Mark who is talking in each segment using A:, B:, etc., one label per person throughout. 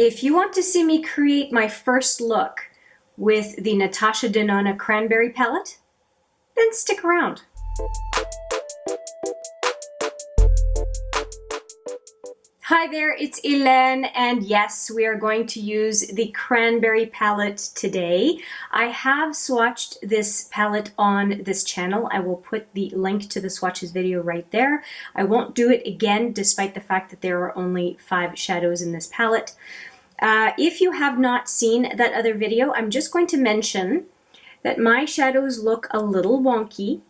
A: If you want to see me create my first look with the Natasha Denona Cranberry palette, then stick around. Hi there, it's Hélène, and yes, we are going to use the Cranberry palette today. I have swatched this palette on this channel. I will put the link to the swatches video right there. I won't do it again, despite the fact that there are only 5 shadows in this palette. If you have not seen that other video, I'm just going to mention that my shadows look a little wonky.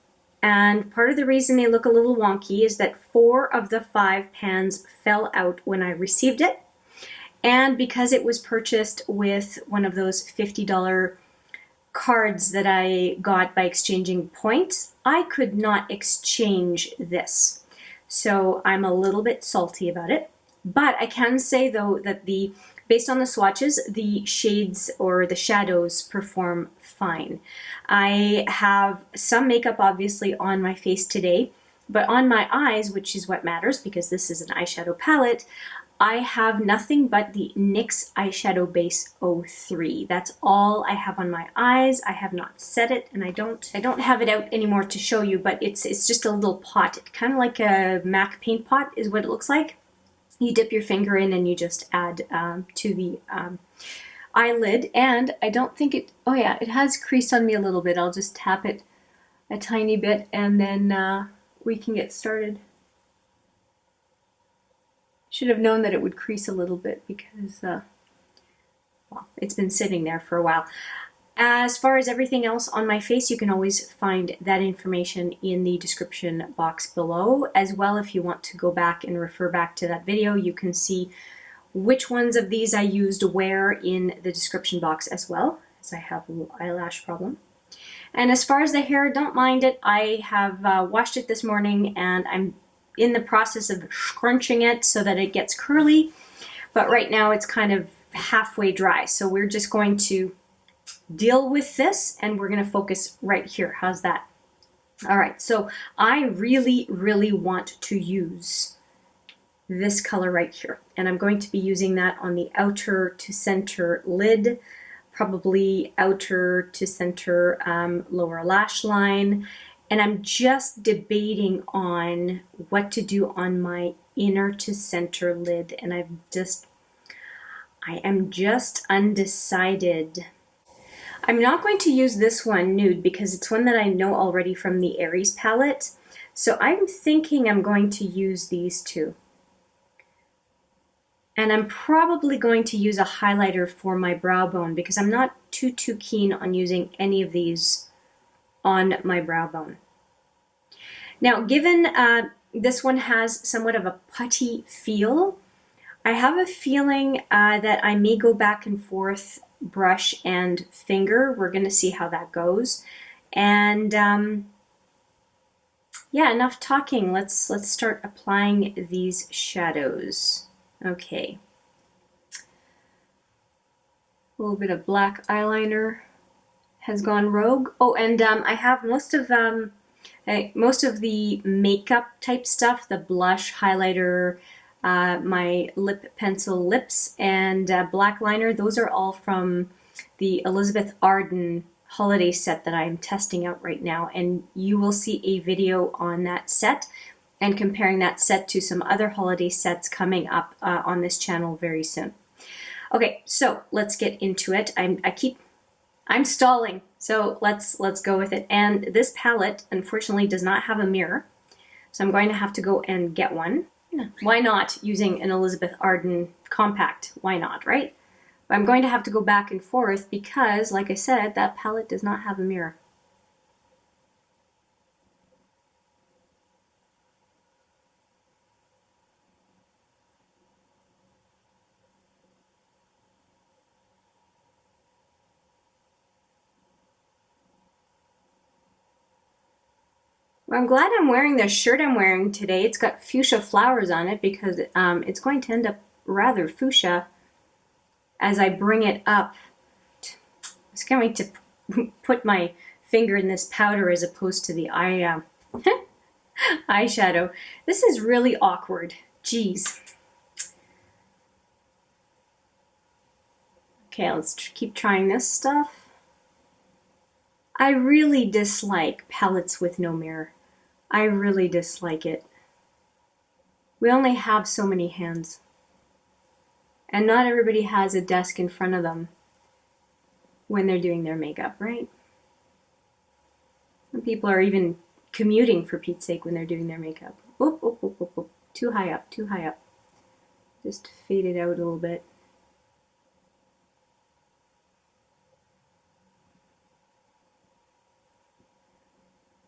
A: And part of the reason they look a little wonky is that 4 of the 5 pans fell out when I received it. And because it was purchased with one of those $50 cards that I got by exchanging points, I could not exchange this. So I'm a little bit salty about it. But I can say though that based on the swatches, the shades or the shadows perform fine. I have some makeup obviously on my face today, but on my eyes, which is what matters because this is an eyeshadow palette, I have nothing but the NYX eyeshadow base 03. That's all I have on my eyes. I have not set it, and I don't have it out anymore to show you, but it's just a little pot. Kind of like a MAC paint pot is what it looks like. You dip your finger in and you just add to the eyelid, and I don't think it, oh yeah, it has creased on me a little bit. I'll just tap it a tiny bit and then we can get started. Should have known that it would crease a little bit because, well, it's been sitting there for a while. As far as everything else on my face, you can always find that information in the description box below. As well, if you want to go back and refer back to that video, you can see which ones of these I used where in the description box as well, as I have a little eyelash problem. And as far as the hair, don't mind it. I have washed it this morning and I'm in the process of scrunching it so that it gets curly. But right now it's kind of halfway dry. So we're just going to deal with this and we're going to focus right here. How's that? All right, so I really want to use this color right here, and I'm going to be using that on the outer to center lid, probably outer to center lower lash line, and I'm just debating on what to do on my inner to center lid, and I am just undecided. I'm not going to use this one nude because it's one that I know already from the Aries palette. So I'm thinking I'm going to use these two. And I'm probably going to use a highlighter for my brow bone because I'm not too keen on using any of these on my brow bone. Now, given this one has somewhat of a putty feel, I have a feeling that I may go back and forth brush and finger. We're going to see how that goes. And yeah, enough talking. Let's start applying these shadows. Okay. A little bit of black eyeliner has gone rogue. Oh, and I have most of the makeup type stuff, the blush, highlighter, my lip pencil lips, and black liner. Those are all from the Elizabeth Arden holiday set that I'm testing out right now, and you will see a video on that set and comparing that set to some other holiday sets coming up on this channel very soon. Okay, so let's get into it. I'm stalling, so let's go with it. And this palette unfortunately does not have a mirror, so I'm going to have to go and get one. Why not, using an Elizabeth Arden compact? Why not, right? But I'm going to have to go back and forth because, like I said, that palette does not have a mirror. Well, I'm glad I'm wearing the shirt I'm wearing today. It's got fuchsia flowers on it because it's going to end up rather fuchsia as I bring it up. I was going to put my finger in this powder as opposed to the eyeshadow. This is really awkward. Jeez. Okay, let's keep trying this stuff. I really dislike palettes with no mirror. I really dislike it. We only have so many hands. And not everybody has a desk in front of them when they're doing their makeup, right? Some people are even commuting, for Pete's sake, when they're doing their makeup. Oop, oop, oop, oop, oop. Too high up, too high up. Just fade it out a little bit.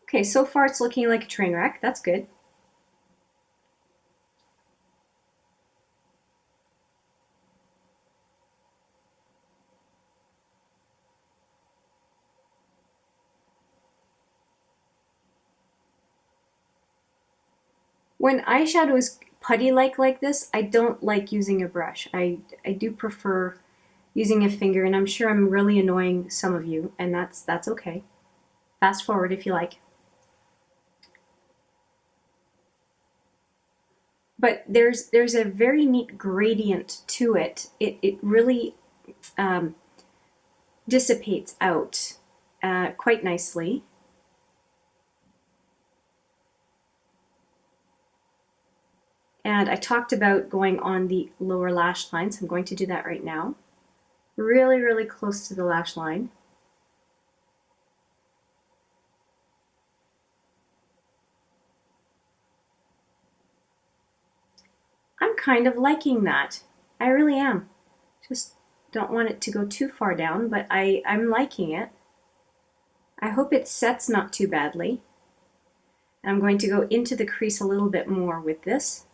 A: Okay, so far it's looking like a train wreck. That's good. When eyeshadow is putty-like this, I don't like using a brush. I do prefer using a finger, and I'm sure I'm really annoying some of you, and that's okay. Fast forward if you like. But there's a very neat gradient to it. It really dissipates out quite nicely. And I talked about going on the lower lash line, so I'm going to do that right now. Really, really close to the lash line. I'm kind of liking that. I really am. Just don't want it to go too far down, but I'm liking it. I hope it sets not too badly. I'm going to go into the crease a little bit more with this.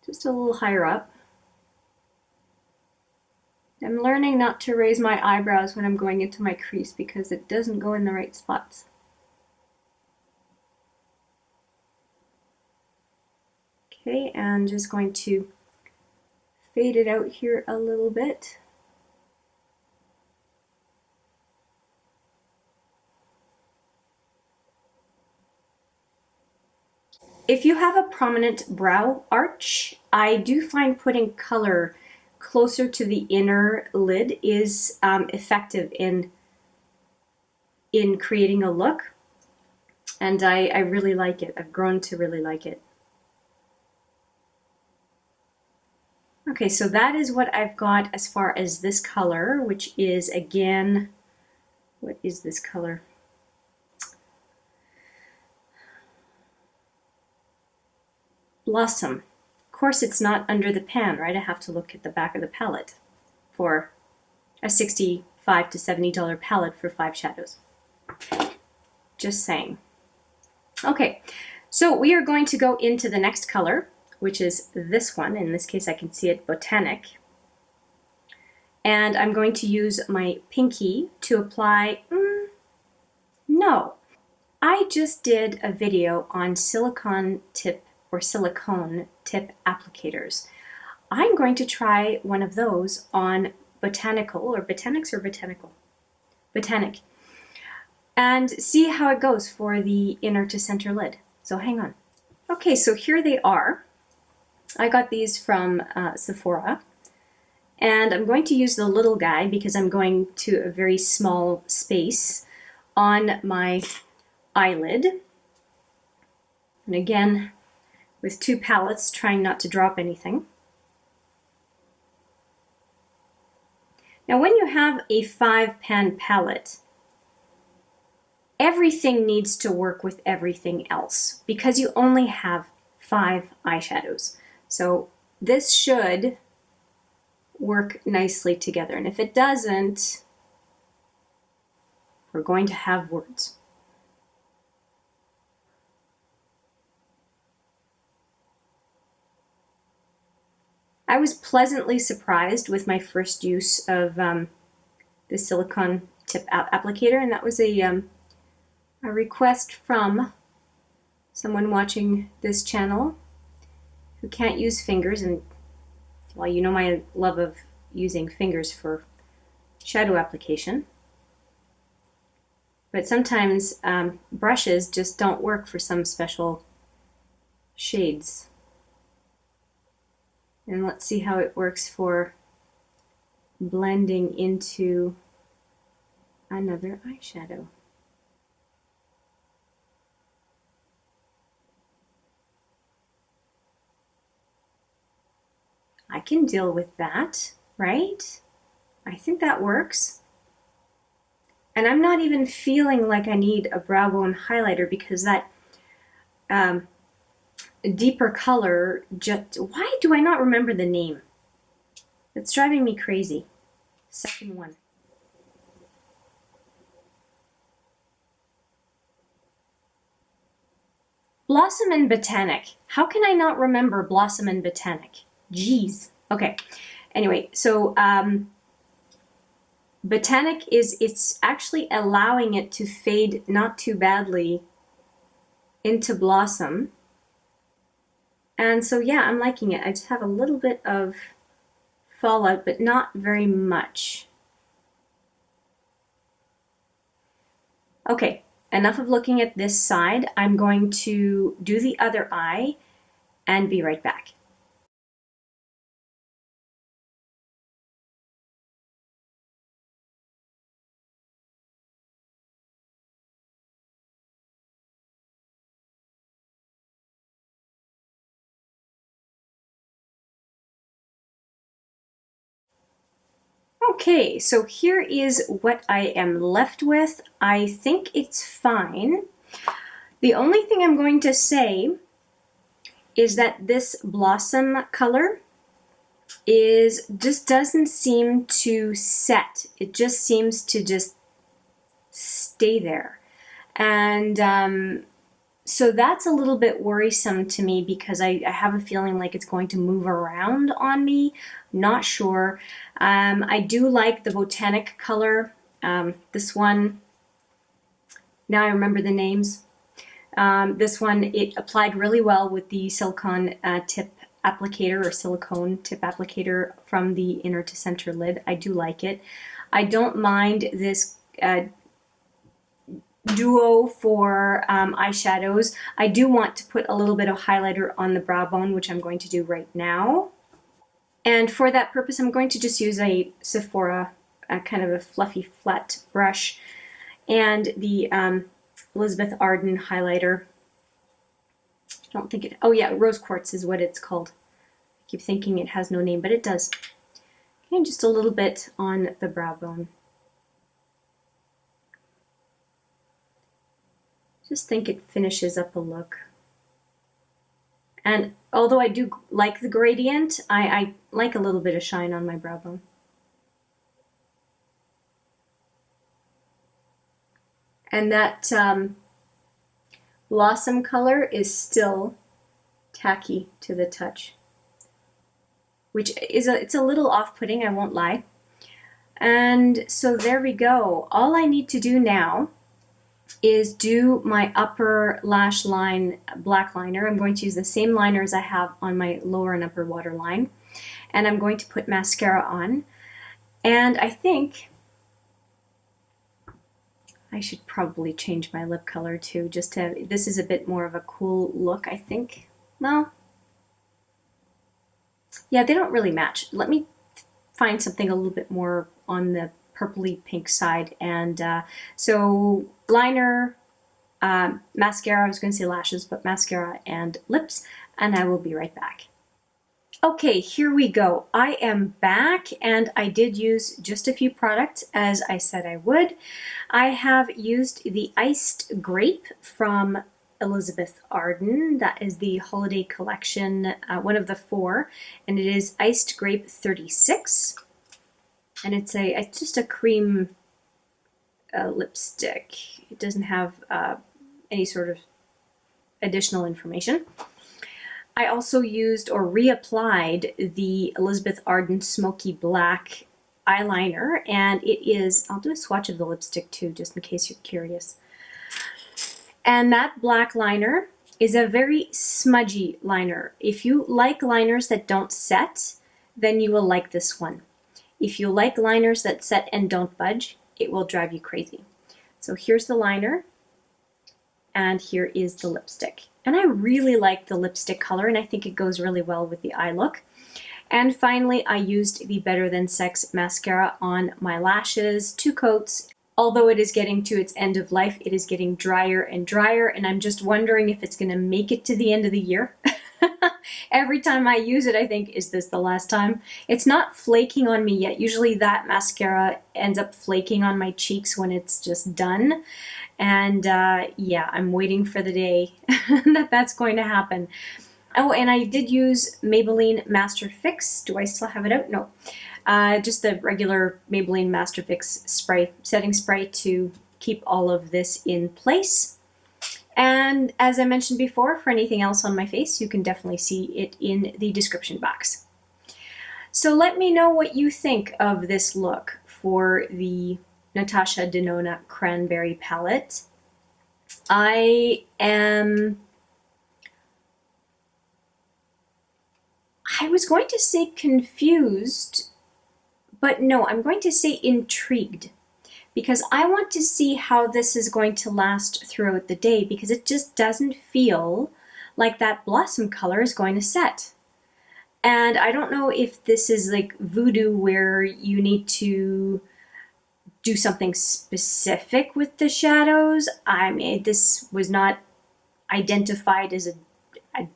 A: Just a little higher up. I'm learning not to raise my eyebrows when I'm going into my crease because it doesn't go in the right spots. Okay, and just going to fade it out here a little bit. If you have a prominent brow arch, I do find putting color closer to the inner lid is effective in creating a look, and I really like it. I've grown to really like it. Okay, so that is what I've got as far as this color, which is, again, what is this color? Blossom. Of course, it's not under the pan, right? I have to look at the back of the palette for a $65 to $70 palette for 5 shadows. Just saying. Okay, so we are going to go into the next color, which is this one. In this case, I can see it, Botanic. And I'm going to use my pinky to apply, no. I just did a video on silicone tip applicators. I'm going to try one of those on Botanic, and see how it goes for the inner to center lid. So hang on. Okay, so here they are. I got these from Sephora, and I'm going to use the little guy because I'm going to a very small space on my eyelid. And again, with 2 palettes, trying not to drop anything. Now when you have a 5-pan palette, everything needs to work with everything else because you only have 5 eyeshadows. So this should work nicely together. And if it doesn't, we're going to have words. I was pleasantly surprised with my first use of the silicone tip applicator, and that was a request from someone watching this channel who can't use fingers, and well, you know my love of using fingers for shadow application. But sometimes brushes just don't work for some special shades. And let's see how it works for blending into another eyeshadow. I can deal with that, right? I think that works. And I'm not even feeling like I need a brow bone highlighter because that deeper color just, why do I not remember the name? It's driving me crazy. Second one. Blossom and Botanic. How can I not remember Blossom and Botanic? Jeez. Okay. Anyway, so Botanic it's actually allowing it to fade not too badly into Blossom. And so yeah, I'm liking it. I just have a little bit of fallout, but not very much. Okay, enough of looking at this side. I'm going to do the other eye and be right back. Okay, so here is what I am left with. I think it's fine. The only thing I'm going to say is that this Blossom color just doesn't seem to set. It just seems to just stay there. And so that's a little bit worrisome to me because I have a feeling like it's going to move around on me. Not sure. I do like the Botanic color. This one, now I remember the names. This one, it applied really well with the silicone tip applicator or silicone tip applicator from the inner to center lid. I do like it. I don't mind this duo for eyeshadows. I do want to put a little bit of highlighter on the brow bone, which I'm going to do right now. And for that purpose, I'm going to just use a Sephora kind of a fluffy flat brush and the Elizabeth Arden highlighter. I don't think it, oh yeah, Rose Quartz is what it's called. I keep thinking it has no name, but it does. And just a little bit on the brow bone. Just think it finishes up a look. And although I do like the gradient, I like a little bit of shine on my brow bone. And that Blossom color is still tacky to the touch, which is it's a little off-putting, I won't lie. And so there we go. All I need to do now is do my upper lash line black liner. I'm going to use the same liner as I have on my lower and upper waterline. And I'm going to put mascara on. And I think I should probably change my lip color too, just to, this is a bit more of a cool look, I think. Well, yeah, they don't really match. Let me find something a little bit more on the purpley pink side. And so liner, mascara, I was going to say lashes, but mascara and lips, and I will be right back. Okay, here we go. I am back and I did use just a few products as I said I would. I have used the Iced Grape from Elizabeth Arden. That is the holiday collection, one of the 4, and it is Iced Grape 36. And it's just a cream lipstick. It doesn't have any sort of additional information. I also used or reapplied the Elizabeth Arden Smoky Black eyeliner, and it is, I'll do a swatch of the lipstick too, just in case you're curious. And that black liner is a very smudgy liner. If you like liners that don't set, then you will like this one. If you like liners that set and don't budge, it will drive you crazy. So here's the liner, and here is the lipstick. And I really like the lipstick color, and I think it goes really well with the eye look. And finally, I used the Better Than Sex mascara on my lashes, 2 coats. Although it is getting to its end of life, it is getting drier and drier, and I'm just wondering if it's gonna make it to the end of the year. Every time I use it, I think, is this the last time? It's not flaking on me yet. Usually that mascara ends up flaking on my cheeks when it's just done. And yeah, I'm waiting for the day that that's going to happen. Oh, and I did use Maybelline Master Fix. Do I still have it out? No. Just the regular Maybelline Master Fix spray, setting spray to keep all of this in place. And as I mentioned before, for anything else on my face, you can definitely see it in the description box. So let me know what you think of this look for the Natasha Denona Cranberry palette. I was going to say confused, but no, I'm going to say intrigued, because I want to see how this is going to last throughout the day, because it just doesn't feel like that blossom color is going to set. And I don't know if this is like voodoo where you need to do something specific with the shadows. I mean, this was not identified as a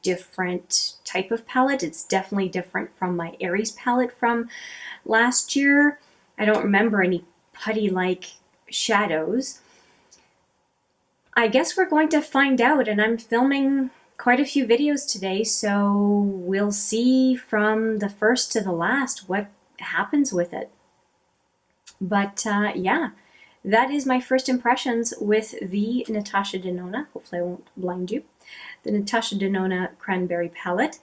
A: different type of palette. It's definitely different from my Aries palette from last year. I don't remember any putty-like shadows. I guess we're going to find out, and I'm filming quite a few videos today, so we'll see from the first to the last what happens with it. But yeah, that is my first impressions with the Natasha Denona. Hopefully I won't blind you. The Natasha Denona Cranberry palette.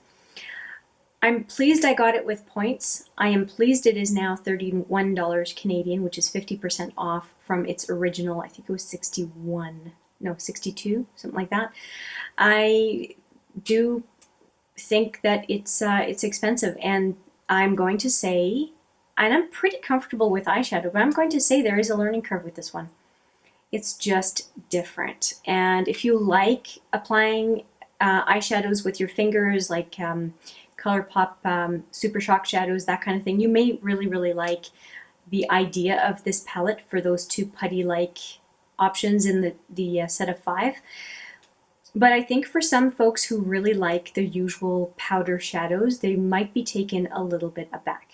A: I'm pleased I got it with points. I am pleased it is now $31 Canadian, which is 50% off from its original, I think it was 62, something like that. I do think that it's expensive, and I'm going to say, and I'm pretty comfortable with eyeshadow, but I'm going to say there is a learning curve with this one. It's just different. And if you like applying eyeshadows with your fingers, like ColourPop Super Shock shadows, that kind of thing, you may really, really like the idea of this palette for those 2 putty-like options in the set of 5. But I think for some folks who really like the usual powder shadows, they might be taken a little bit aback.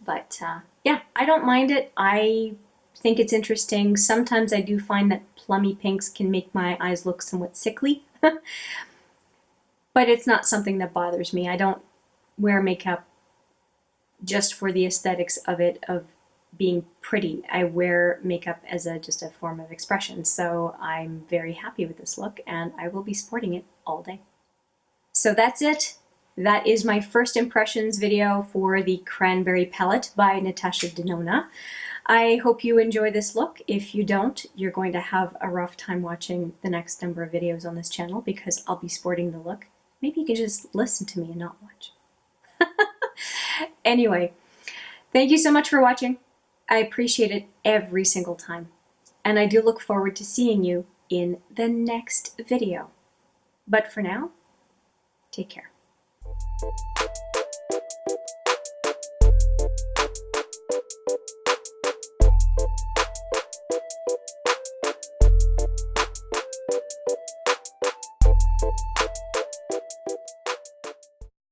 A: But yeah, I don't mind it. I think it's interesting. Sometimes I do find that plummy pinks can make my eyes look somewhat sickly. But it's not something that bothers me. I don't wear makeup just for the aesthetics of it, of being pretty. I wear makeup as just a form of expression. So I'm very happy with this look, and I will be sporting it all day. So that's it. That is my first impressions video for the Cranberry palette by Natasha Denona. I hope you enjoy this look. If you don't, you're going to have a rough time watching the next number of videos on this channel, because I'll be sporting the look. Maybe you can just listen to me and not watch. Anyway, thank you so much for watching. I appreciate it every single time. And I do look forward to seeing you in the next video. But for now, take care.